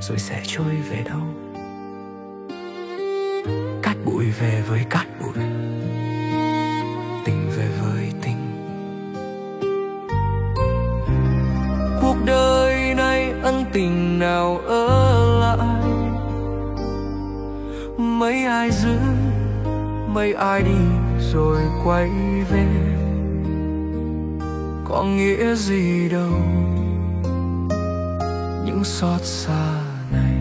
rồi sẽ trôi về đâu. Cát bụi về với cát bụi, tình về với tình. Cuộc đời này ân tình nào ở lại, mấy ai giữ, mấy ai đi rồi quay về. Có nghĩa gì đâu những xót xa này,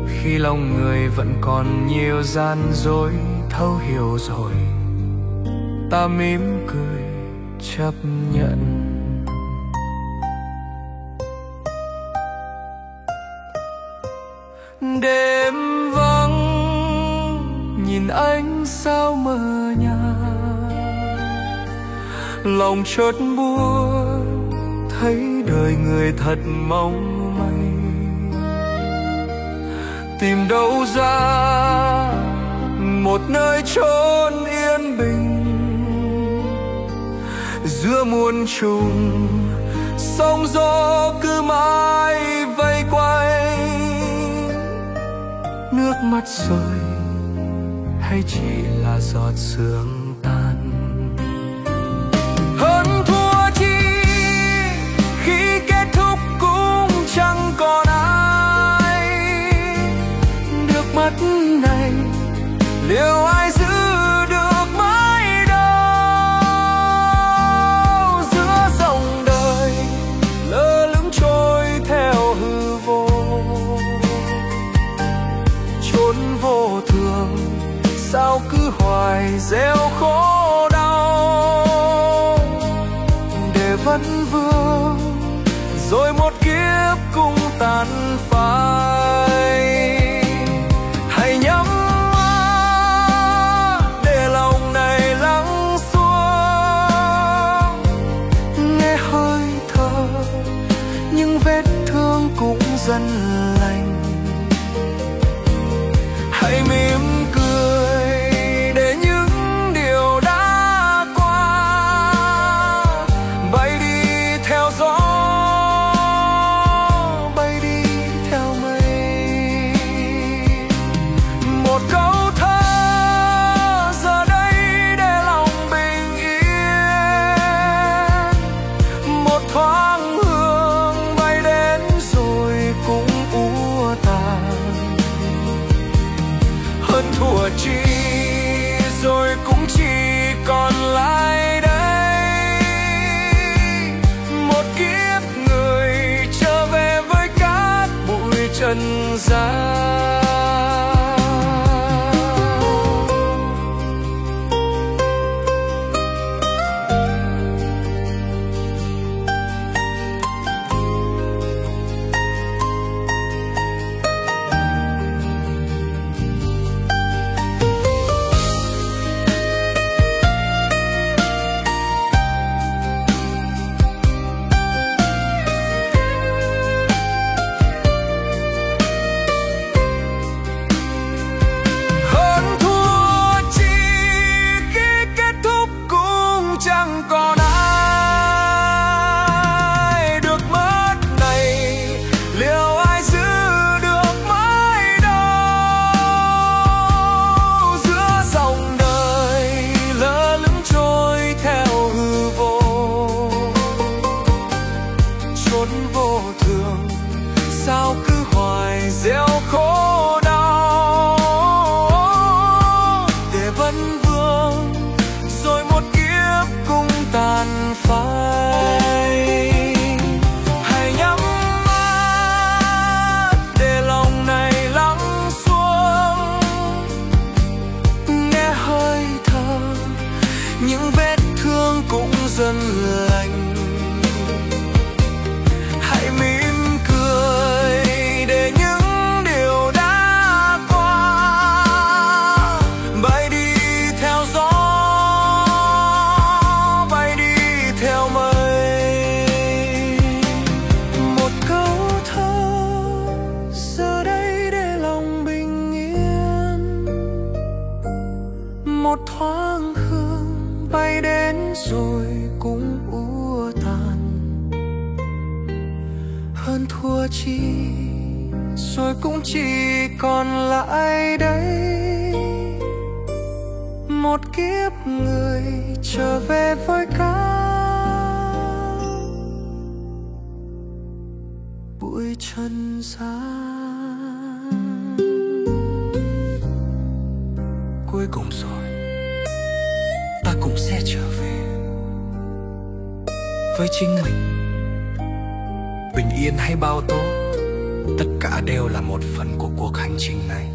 khi lòng người vẫn còn nhiều gian dối. Thấu hiểu rồi ta mỉm cười chấp nhận. Đêm vắng nhìn ánh sao mờ nhạt, lòng chợt buồn thấy đời người thật mong manh. Tìm đâu ra một nơi chốn yên bình, giữa muôn trùng sóng gió cứ mãi vây quanh. Nước mắt rơi hay chỉ là giọt sương tan. Hơn thua chi khi kết thúc cũng chẳng còn ai. Nước mắt này liệu ai giữ được mãi đâu. Giữa dòng đời lơ lửng trôi theo hư vô, chốn vô thường sao cứ hoài gieo khổ đau. Để vấn vương rồi một kiếp cũng tàn phai. Hãy nhắm mắt để lòng này lắng xuống, nghe hơi thở những vết thương cũng dần lành. Hãy mỉm cười để những điều đã qua bay đi theo gió, bay đi theo mây. Một câu thơ giờ đây để lòng bình yên, một thoáng hương bay đến rồi cũng úa tàn. Hơn thua chi rồi cũng chỉ còn lại đây một kiếp người trở về với cát bụi trần gian. hơn thua chi, rồi cũng chỉ còn lại đây một kiếp người trở về với cao bụi trần gian. Cuối cùng rồi ta cũng sẽ trở về với chính mình. Bình yên hay bao tố, tất cả đều là một phần của cuộc hành trình này.